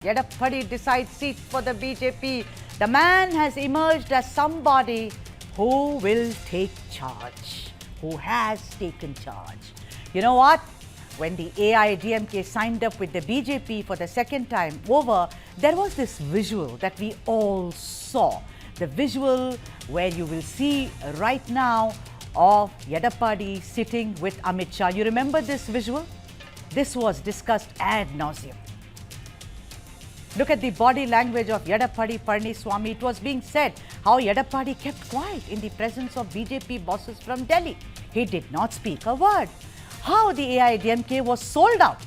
Edappadi decides seats for the BJP. The man has emerged as somebody who will take charge, who has taken charge. You know what? When the AIADMK signed up with the BJP for the second time over, there was this visual that we all saw. The visual where you will see right now of Edappadi sitting with Amit Shah. You remember this visual? This was discussed ad nauseum. Look at the body language of Edappadi Palaniswami. It was being said how Edappadi kept quiet in the presence of BJP bosses from Delhi. He did not speak a word. How the AIADMK was sold out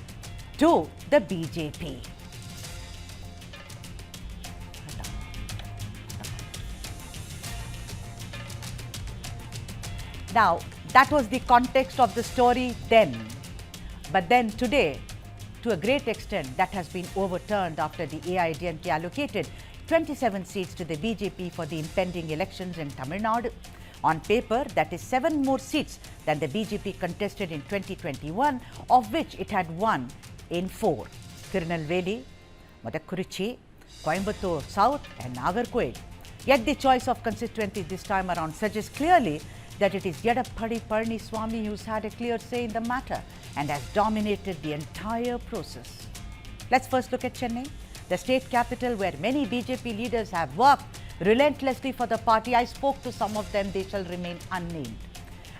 to the BJP. Now, that was the context of the story then. But then today, to a great extent, that has been overturned after the AIADMK allocated 27 seats to the BJP for the impending elections in Tamil Nadu. On paper, that is 7 more seats than the BJP contested in 2021, of which it had won in 4. Tirunelveli, Madakurichi, Coimbatore South and Nagarkoil. Yet the choice of constituency this time around suggests clearly that it is Edappadi Palaniswami who's had a clear say in the matter and has dominated the entire process. Let's first look at Chennai, the state capital where many BJP leaders have worked relentlessly for the party. I spoke to some of them, they shall remain unnamed.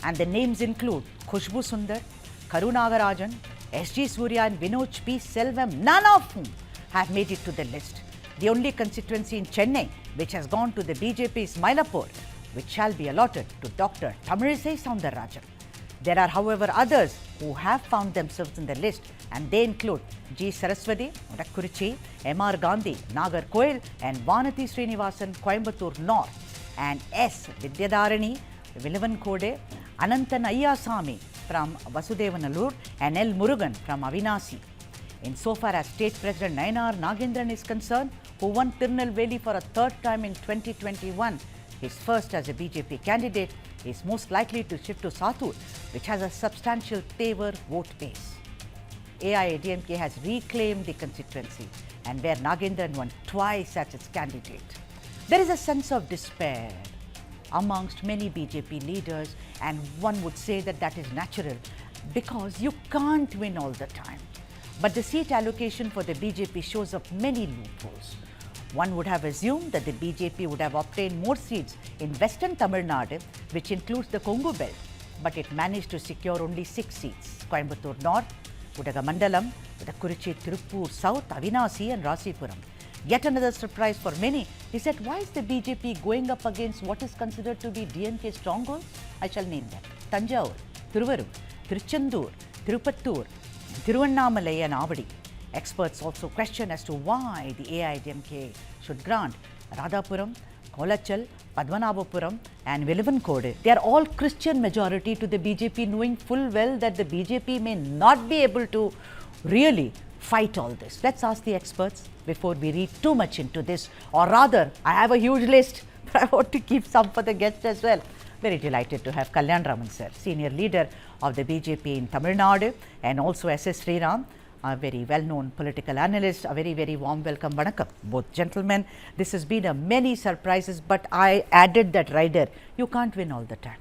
And the names include Khushbu Sundar, Karunagarajan, S.G. Surya and Vinod P. Selvam, none of whom have made it to the list. The only constituency in Chennai which has gone to the BJP is Mylapore, which shall be allotted to Dr. Tamilisai Soundararajan. There are, however, others who have found themselves in the list, and they include G. Saraswati, Madakurichi, M.R. Gandhi, Nagarkoil, and Vanati Srinivasan, Coimbatore North, and S. Vidyadharani, Vilavan-Kode, Ananthan Ayyasamy from Vasudevanallur, and L. Murugan from Avinasi. Insofar as State President Nayanar Nagendran is concerned, who won Tirunelveli for a third time in 2021, his first as a BJP candidate, is most likely to shift to Sattur, which has a substantial Tevar vote base. AIADMK has reclaimed the constituency, and where Nagendran won twice as its candidate. There is a sense of despair amongst many BJP leaders, and one would say that that is natural because you can't win all the time. But the seat allocation for the BJP shows up many loopholes. One would have assumed that the BJP would have obtained more seats in Western Tamil Nadu, which includes the Kongu belt, but it managed to secure only 6 seats: Coimbatore North, Udagamandalam, Madakurichi, Tirupur South, Avinasi and Rasipuram. Yet another surprise for many is that why is the BJP going up against what is considered to be DMK strongholds? I shall name them: Tanjore, Thiruvarur, Tiruchendur, Tirupattur, Tiruvannamalai and Avadi. Experts also question as to why the AIADMK should grant Radhapuram, Kolachal, Padmanabhapuram and Vilavan-Kode. They are all Christian majority to the BJP, knowing full well that the BJP may not be able to really fight all this. Let's ask the experts before we read too much into this, or rather, I have a huge list, but I want to keep some for the guests as well. Very delighted to have Kalyan Raman sir, senior leader of the BJP in Tamil Nadu, and also S.S. Sriram, a very well-known political analyst. A very, very warm welcome. Vanakkam, both gentlemen. This has been a many surprises, but I added that rider. You can't win all the time.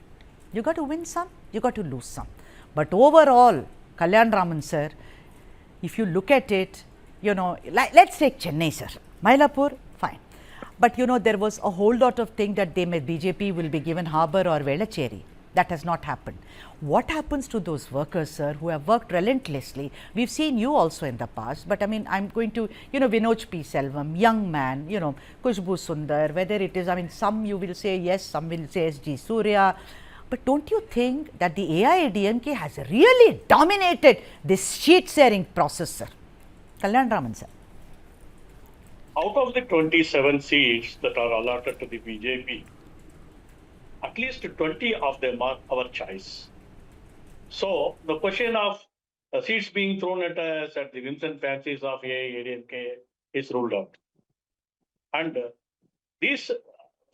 You got to win some, you got to lose some. But overall, Kalyan Raman sir, if you look at it, you know, let's take Chennai sir. Mylapore, fine. But you know, there was a whole lot of thing that they may BJP will be given Harbour or Velachery. That has not happened. What happens to those workers, sir, who have worked relentlessly? We've seen you also in the past, but I mean, I'm going to, you know, Vinod P. Selvam, young man, you know, Khushbu Sundar, whether it is, I mean, some you will say yes, some will say S.G. Surya. But don't you think that the AIADMK has really dominated this seat-sharing process, sir? Kalyan Raman, sir. Out of the 27 seats that are allotted to the BJP, at least 20 of them are our choice. So the question of seats being thrown at us at the whims and fancies of AIADMK is ruled out. And these,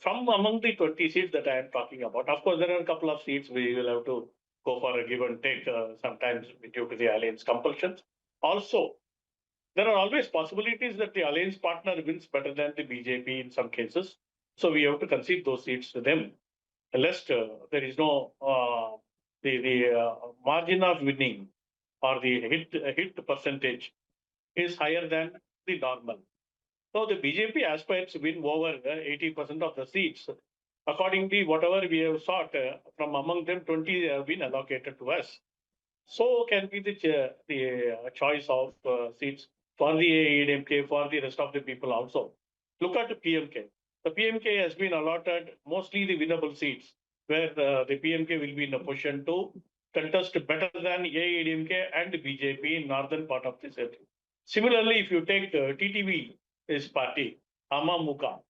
from among the 20 seats that I am talking about, of course, there are a couple of seats we will have to go for a give and take, sometimes due to the alliance compulsions. Also, there are always possibilities that the alliance partner wins better than the BJP in some cases. So we have to concede those seats to them. Lest there is no the margin of winning or the hit percentage is higher than the normal. So the BJP aspires to win over 80% of the seats. Accordingly, whatever we have sought from among them, 20 have been allocated to us. So can be the choice of seats for the AIADMK, for the rest of the people also. Look at the PMK. The PMK has been allotted mostly the winnable seats, where the PMK will be in a position to contest better than AIADMK and BJP in northern part of the state. Similarly, if you take TTV, his party, Amamuka,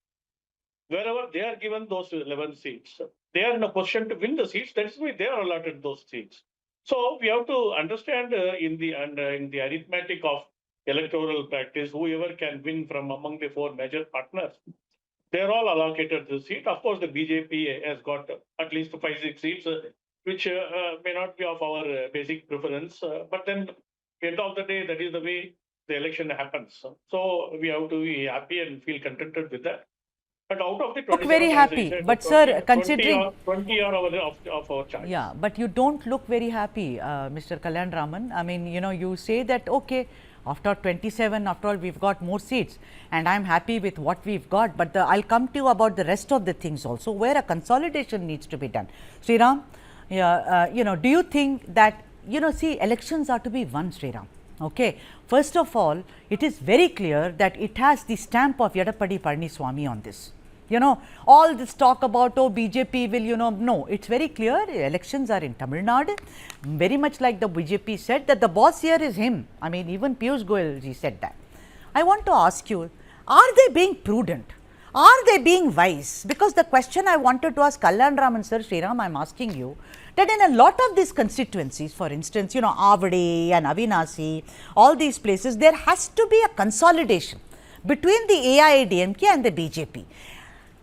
wherever they are given those 11 seats, they are in a position to win the seats. That's why they are allotted those seats. So we have to understand in the arithmetic of electoral practice, whoever can win from among the four major partners, they are all allocated the seat. Of course, the BJP has got at least 5-6 seats, which may not be of our basic preference. But then, end of the day, that is the way the election happens. So we have to be happy and feel contented with that. But out of the 27, look very happy, said, but 20, sir, considering 20 are of our choice. yeah, but you don't look very happy, Mr. Kalyan Raman. I mean, you know, you say that okay, after 27, after all, we've got more seats, and I'm happy with what we've got. But I'll come to you about the rest of the things also, where a consolidation needs to be done. Sriram, you know, do you think that, you know, see, elections are to be won, Sriram. Okay, first of all, it is very clear that it has the stamp of Edappadi Palaniswami on this. You know, all this talk about, oh, BJP will, you know, no, it's very clear, elections are in Tamil Nadu. Very much like the BJP said that the boss here is him. I mean, even Piyush Goyal ji said that. I want to ask you, are they being prudent? Are they being wise? Because the question I wanted to ask Kalyan Raman sir, Sriram, I'm asking you, that in a lot of these constituencies, for instance, you know, Avade and Avinasi, all these places, there has to be a consolidation between the AIADMK and the BJP.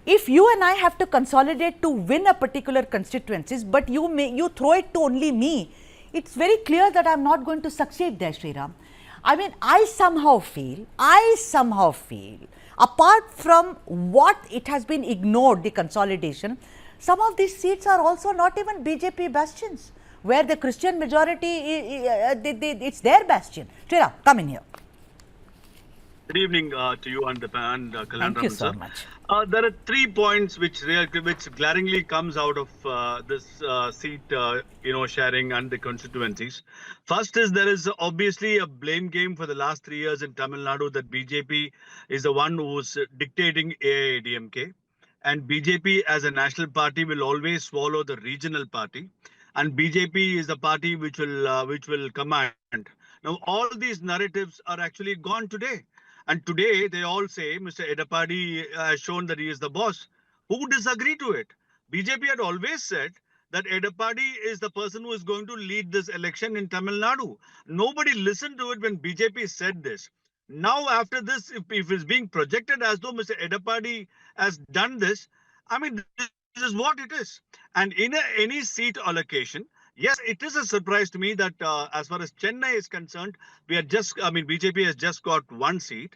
If you and I have to consolidate to win a particular constituencies, but you throw it to only me, it's very clear that I'm not going to succeed there, Sriram. I mean, I somehow feel, apart from what it has been ignored, the consolidation, some of these seats are also not even BJP bastions, where the Christian majority, it's their bastion. Sriram, come in here. Good evening to you and Kalyan Thank you so sir. much. There are 3 points which glaringly comes out of this seat, sharing and the constituencies. First is there is obviously a blame game for the last 3 years in Tamil Nadu that BJP is the one who's dictating AIADMK, and BJP as a national party will always swallow the regional party, and BJP is the party which will command. Now all these narratives are actually gone today. And today they all say Mr. Edappadi has shown that he is the boss. Who would disagree to it? BJP had always said that Edappadi is the person who is going to lead this election in Tamil Nadu. Nobody listened to it when BJP said this. Now after this, if it's being projected as though Mr. Edappadi has done this, I mean, this is what it is. And in any seat allocation, yes, it is a surprise to me that as far as Chennai is concerned, BJP has just got 1 seat.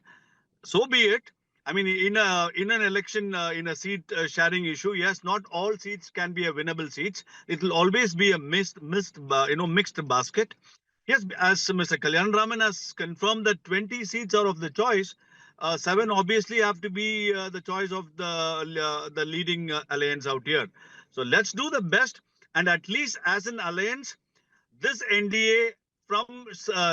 So be it. I mean, in an election, in a seat sharing issue, yes, not all seats can be a winnable seats. It will always be a mixed basket. Yes, as Mr. Kalyan Raman has confirmed that 20 seats are of the choice. 7 obviously have to be the choice of the leading alliance out here. So let's do the best. And at least as an alliance, this NDA from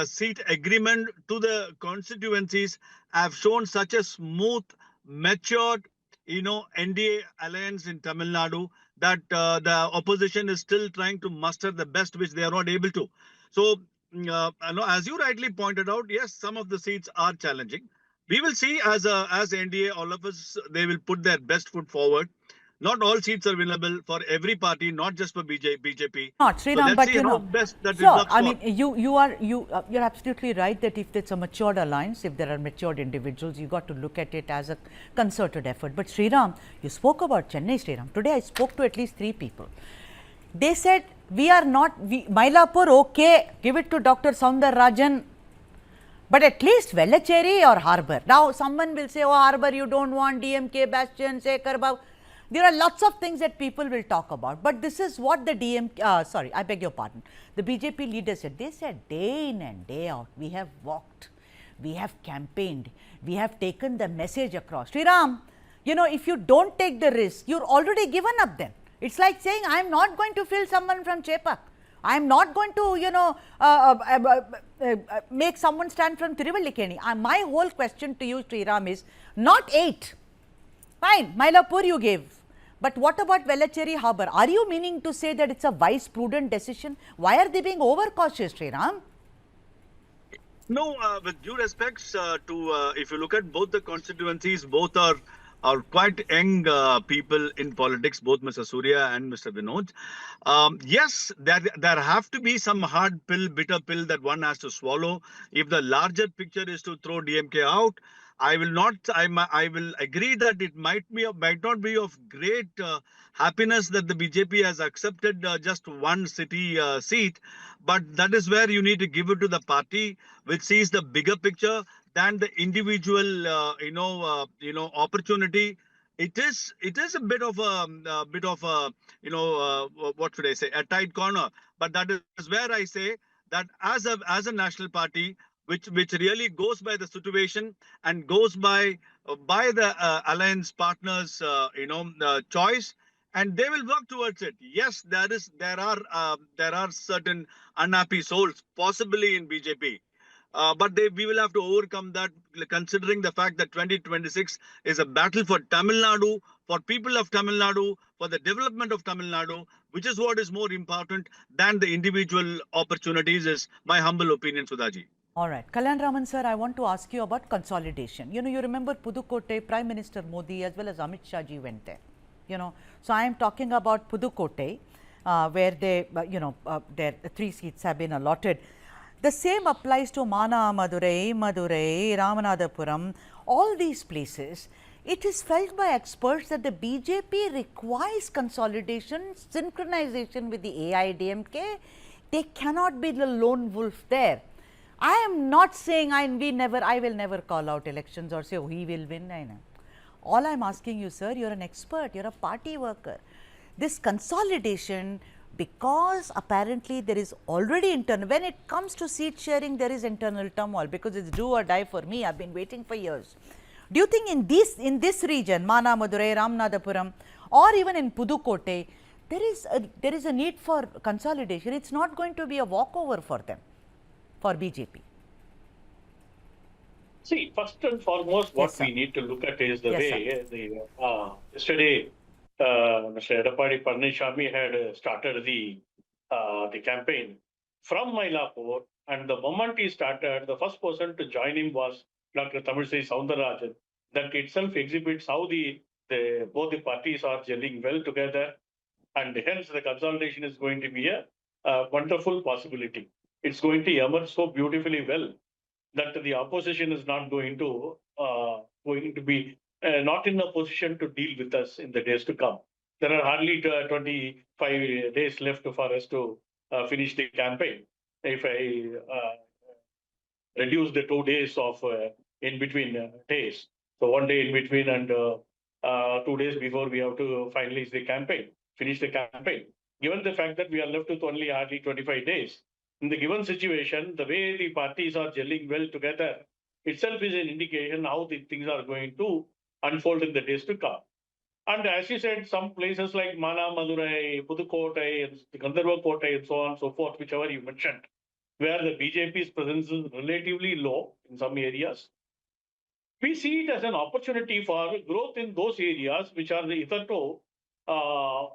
seat agreement to the constituencies have shown such a smooth, matured, NDA alliance in Tamil Nadu that the opposition is still trying to muster the best, which they are not able to. So, as you rightly pointed out, yes, some of the seats are challenging. We will see as NDA, all of us, they will put their best foot forward. Not all seats are winnable for every party, not just for BJP. Not Sriram, so but you know, best that sure. I mean, you're absolutely right that if it's a matured alliance, if there are matured individuals, you got to look at it as a concerted effort. But Sriram, you spoke about Chennai, Sriram. Today I spoke to at least 3 people. They said Mylapore, okay, give it to Dr. Soundararajan. But at least Velachery or Harbour. Now, someone will say, oh, Harbour, you don't want DMK, Bastion, Sekhar Babu. There are lots of things that people will talk about. But this is what the sorry, I beg your pardon. The BJP leaders said. They said day in and day out, we have walked, we have campaigned, we have taken the message across. Sri Ram, you know, if you don't take the risk, you're already given up then. It's like saying, I'm not going to fill someone from Chepak. I'm not going to, you know, make someone stand from Tiruvallikeni. My whole question to you, Sri Ram, is not 8. Fine, Mylapore you gave. But what about Velachery Harbour? Are you meaning to say that it's a wise, prudent decision? Why are they being overcautious, Sri Ram? No, with due respects if you look at both the constituencies, both are quite young people in politics, both Mr. Surya and Mr. Vinod. Yes, there have to be some hard pill, bitter pill that one has to swallow. If the larger picture is to throw DMK out, I will agree that it might not be of great happiness that the BJP has accepted just one city seat, but that is where you need to give it to the party which sees the bigger picture than the individual opportunity. It is a bit of a what should I say, a tight corner, but that is where I say that as a national party which really goes by the situation and goes by the alliance partners choice, and they will work towards it. Yes, there are certain unhappy souls possibly in BJP. But we will have to overcome that, considering the fact that 2026 is a battle for Tamil Nadu, for people of Tamil Nadu, for the development of Tamil Nadu, which is what is more important than the individual opportunities, is my humble opinion, Sudhaji. All right. Kalyan Raman sir, I want to ask you about consolidation. You know, you remember Pudukkottai, Prime Minister Modi as well as Amit Shah ji went there. You know, so I am talking about Pudukkottai, where their 3 seats have been allotted. The same applies to Mana, Madurai, Ramanathapuram, all these places. It is felt by experts that the BJP requires consolidation, synchronization with the AIADMK. They cannot be the lone wolf there. I am not saying I will never call out elections or say, oh, he will win. I know. All I am asking you, sir, you are an expert, you are a party worker. This consolidation, because apparently there is already internal, when it comes to seat sharing, there is internal turmoil because it's do or die for me. I've been waiting for years. Do you think in this region, Mana, Madurai, Ramanathapuram, or even in Pudukkottai, there is a need for consolidation? It's not going to be a walkover for them, for BJP. See, first and foremost, what we need to look at is the way yesterday Mr. Edappadi Palaniswami had started the campaign from Mylapore, and the moment he started, the first person to join him was Dr. Tamilisai Soundararajan. That itself exhibits how both the parties are gelling well together, and hence the consolidation is going to be a wonderful possibility. It's going to emerge so beautifully well that the opposition is not going to be not in a position to deal with us in the days to come. There are hardly 25 days left for us to finish the campaign. If I reduce the 2 days of in between days, so 1 day in between and 2 days before we have to finalize the campaign, finish the campaign. Given the fact that we are left with only hardly 25 days, in the given situation, the way the parties are gelling well together itself is an indication how the things are going to unfold in the days to come. And as you said, some places like Mana, Madurai, Pudukkottai, Gandharva Kottai, and so on and so forth, whichever you mentioned, where the BJP's presence is relatively low in some areas, we see it as an opportunity for growth in those areas which are hitherto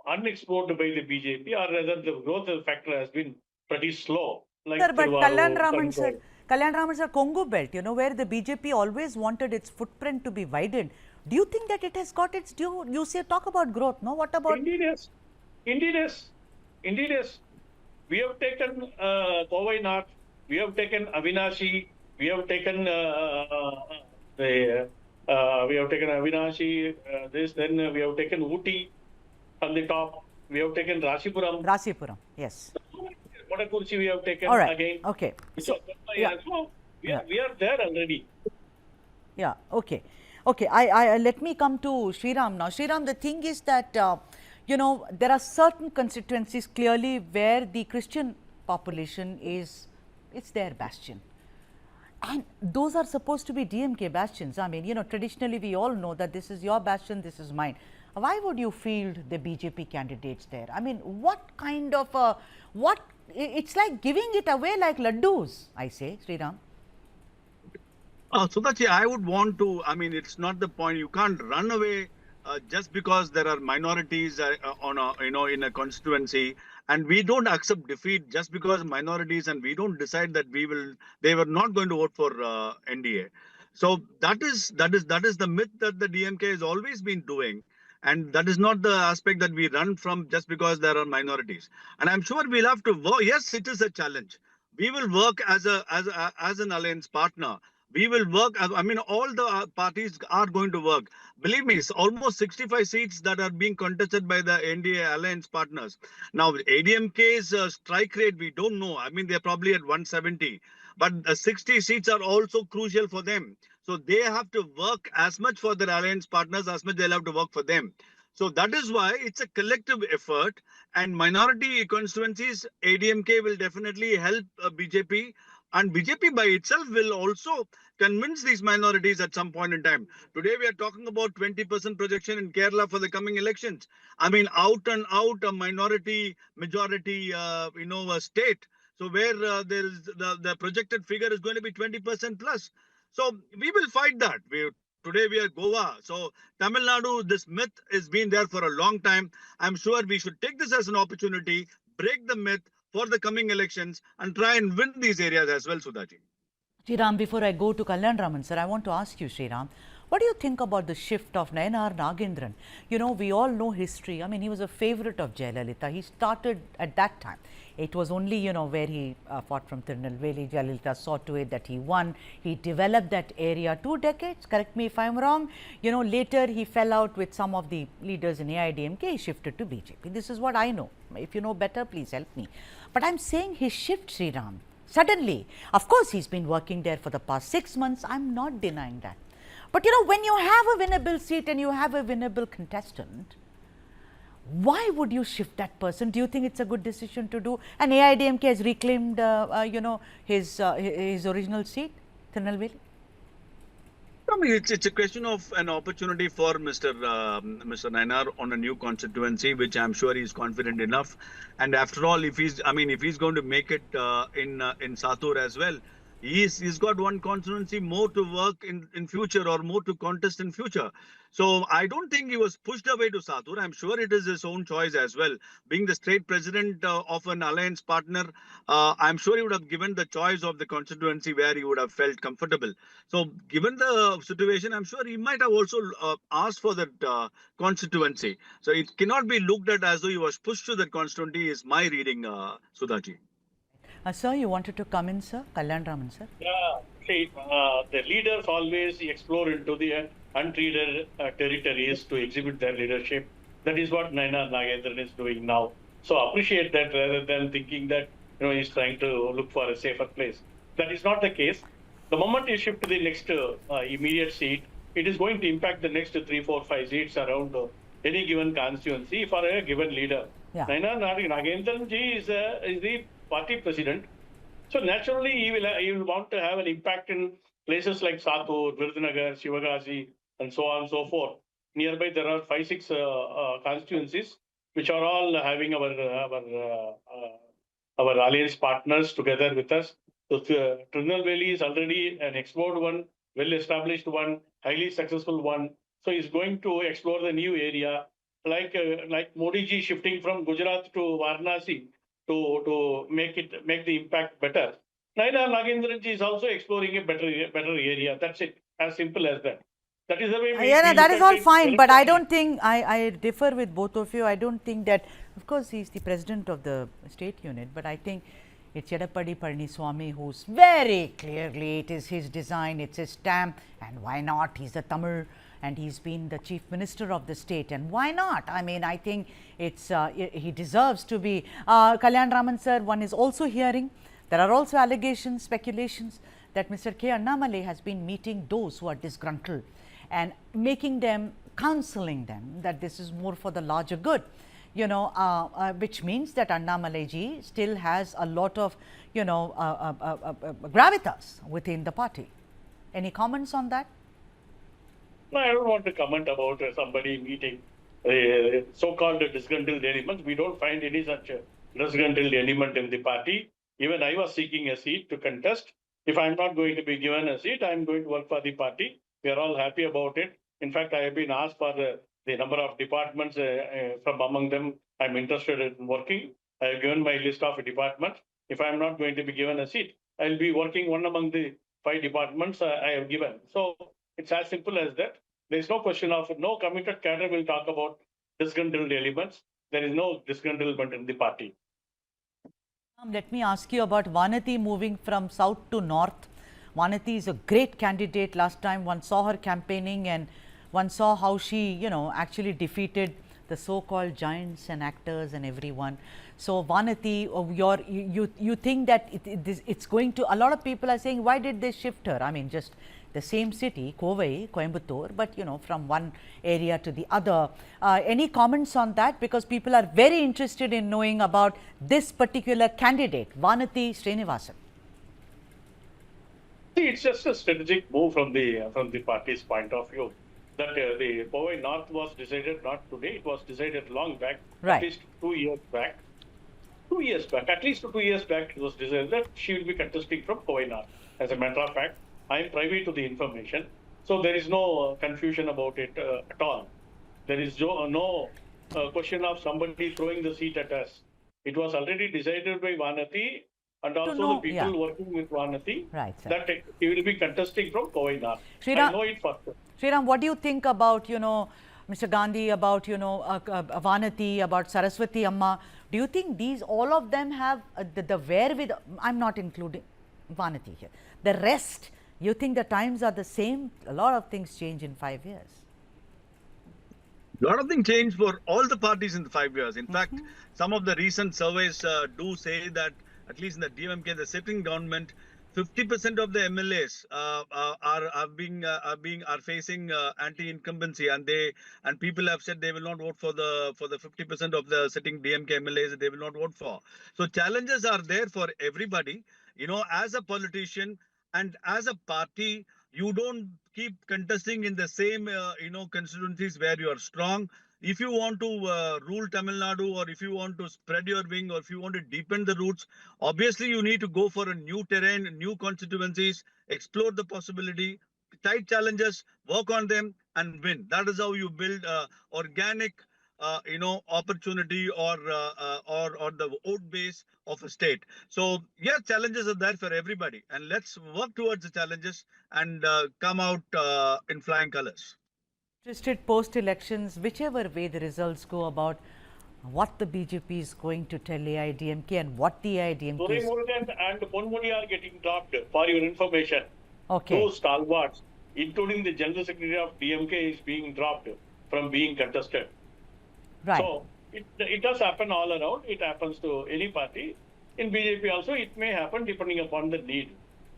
unexplored by the BJP, or rather the growth factor has been pretty slow. Like sir, but Kalyan Raman sir, Kongu Belt, you know, where the BJP always wanted its footprint to be widened. Do you think that it has got its due? You say talk about growth, no? What about? Indeed, yes. We have taken Kovai North, we have taken Avinashi, we have taken Avinashi. Then we have taken Ooty on the top. We have taken Rasipuram, yes. Modakurchi we have taken all right. again. Okay. So We are there already. Yeah, okay. Okay, I let me come to Sriram now. Sriram, the thing is that, you know, there are certain constituencies clearly where the Christian population is, it's their bastion. And those are supposed to be DMK bastions. I mean, you know, traditionally we all know that this is your bastion, this is mine. Why would you field the BJP candidates there? I mean, what kind of, it's like giving it away like laddus, I say, Sriram. Sudhachi, I would want to, I mean, it's not the point. You can't run away just because there are minorities on a, you know, in a constituency, and we don't accept defeat just because minorities, and we don't decide that they were not going to vote for NDA. So that is the myth that the DMK has always been doing. And that is not the aspect that we run from just because there are minorities. And I'm sure we'll have to work. Yes, it is a challenge. We will work as an alliance partner. We will work. I mean, all the parties are going to work. Believe me, it's almost 65 seats that are being contested by the NDA alliance partners. Now, ADMK's strike rate, we don't know. I mean, they're probably at 170. But 60 seats are also crucial for them. So they have to work as much for their alliance partners as much they'll have to work for them. So that is why it's a collective effort, and minority constituencies, ADMK will definitely help BJP, and BJP by itself will also convince these minorities at some point in time. Today we are talking about 20% projection in Kerala for the coming elections. I mean, out and out a minority majority, state. So where there is the projected figure is going to be 20% plus. So we will fight that. Today we are Goa. So Tamil Nadu, this myth has been there for a long time. I'm sure we should take this as an opportunity, break the myth for the coming elections and try and win these areas as well, Sudhaji. Sriram, before I go to Kalyan Raman, sir, I want to ask you, Sriram, what do you think about the shift of Nayanar Nagendran? You know, we all know history. I mean, he was a favorite of Jayalalitha. He started at that time. It was only, you know, where he fought from Tirunelveli. Jayalalitha saw to it that he won. He developed that area 2 decades. Correct me if I'm wrong. You know, later he fell out with some of the leaders in AIADMK. He shifted to BJP. This is what I know. If you know better, please help me. But I'm saying his shift, Sriram, suddenly, of course, he's been working there for the past 6 months. I'm not denying that. But you know, when you have a winnable seat and you have a winnable contestant, why would you shift that person? Do you think it's a good decision to do? And AIADMK has reclaimed, his original seat, Tirunelveli? I mean, it's a question of an opportunity for Mr. Nayanar on a new constituency, which I'm sure he's confident enough. And after all, if he's going to make it in Satur as well, he's got one constituency more to work in future, or more to contest in future. So I don't think he was pushed away to Satur. I'm sure it is his own choice as well. Being the state president of an alliance partner, I'm sure he would have given the choice of the constituency where he would have felt comfortable. So given the situation, I'm sure he might have also asked for that constituency. So it cannot be looked at as though he was pushed to that constituency, is my reading, Sudhaji. Sir, you wanted to come in, sir? Kalyan Raman, sir. Yeah, see, the leaders always explore into the untreated territories to exhibit their leadership. That is what Nayanar Nagendran is doing now. So appreciate that, rather than thinking that, you know, he's trying to look for a safer place. That is not the case. The moment you shift to the next immediate seat, it is going to impact the next 3, 4, 5 seats around any given constituency for a given leader. Yeah. Nayanar Nagendran ji is the party president. So naturally, he will want to have an impact in places like Satur, Virudhunagar, Shivagasi, and so on and so forth. Nearby, there are 5, 6 constituencies which are all having our alliance partners together with us. So Tirunelveli is already an explored one, well-established one, highly successful one. So he's going to explore the new area, like Modi ji shifting from Gujarat to Varanasi to make the impact better. Nayanar Nagendran ji is also exploring a better area. That's it. As simple as that. That is the way we that is all fine, but I don't think, I differ with both of you. I don't think that, of course, he's the president of the state unit, but I think it's Edappadi Palaniswami who's very clearly, it is his design, it's his stamp, and why not? He's a Tamil, and he's been the chief minister of the state, and why not? I mean, I think it's he deserves to be. Kalyan Raman sir, one is also hearing, there are also allegations, speculations that Mr. K. Annamalai has been meeting those who are disgruntled and making them, counseling them that this is more for the larger good, you know, which means that Annamalai ji still has a lot of, you know, gravitas within the party. Any comments on that? No, I don't want to comment about somebody meeting so-called disgruntled elements. We don't find any such disgruntled element in the party. Even I was seeking a seat to contest. If I'm not going to be given a seat, I'm going to work for the party. We are all happy about it. In fact, I have been asked for the number of departments from among them I'm interested in working. I have given my list of departments. If I'm not going to be given a seat, I'll be working one among the 5 departments I have given. So it's as simple as that. There is no question of no committed cadre will talk about disgruntled elements. There is no disgruntlement in the party. Let me ask you about Vanati moving from south to north. Vanati is a great candidate. Last time one saw her campaigning and one saw how she, you know, actually defeated the so-called giants and actors and everyone. So Vanati, you think that it's going to, a lot of people are saying, why did they shift her? I mean, just the same city, Kovai, Coimbatore, but you know, from one area to the other. Any comments on that? Because people are very interested in knowing about this particular candidate, Vanati Srinivasan. See, it's just a strategic move from the party's point of view. That the Kovai North was decided not today, it was decided long back, right. At least 2 years back. 2 years back, at least 2 years back, it was decided that she will be contesting from Kovai North. As a matter of fact, I am privy to the information, so there is no confusion about it at all. There is no question of somebody throwing the seat at us. It was already decided by Vanati and also the people working with Vanati, right, that he will be contesting from Kovai North. I know it for sure. Sriram, what do you think about, you know, Mr. Gandhi, about, you know, Vanati, about Saraswati Amma? Do you think these, all of them have the wherewithal? I'm not including Vanati here. The rest, you think the times are the same? A lot of things change in 5 years. A lot of things change for all the parties in the 5 years. In fact, some of the recent surveys do say that, at least in the DMK, the sitting government, 50% of the MLAs are facing anti-incumbency, and people have said they will not vote for the 50% of the sitting DMK MLAs that they will not vote for. So challenges are there for everybody. You know, as a politician and as a party, you don't keep contesting in the same constituencies where you are strong. If you want to rule Tamil Nadu, or if you want to spread your wing, or if you want to deepen the roots, obviously you need to go for a new terrain, new constituencies, explore the possibility, tight challenges, work on them and win. That is how you build organic opportunity or the vote base of a state. So yeah, challenges are there for everybody, and let's work towards the challenges and come out in flying colors. Interested post-elections, whichever way the results go, about what the BJP is going to tell AIADMK and what the AIADMK is... Murugan and Ponmudi are getting dropped, for your information. Okay. 2 stalwarts, including the General Secretary of DMK, is being dropped from being contested. Right. So it does happen all around. It happens to any party. In BJP also, it may happen depending upon the need.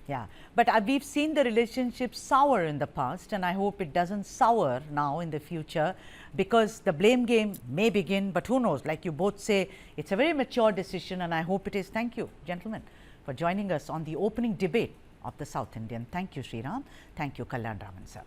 Yeah, but we've seen the relationship sour in the past, and I hope it doesn't sour now in the future, because the blame game may begin, but who knows? Like you both say, it's a very mature decision, and I hope it is. Thank you, gentlemen, for joining us on the opening debate of the South Indian. Thank you, Sriram. Thank you, Kalyan Raman sir.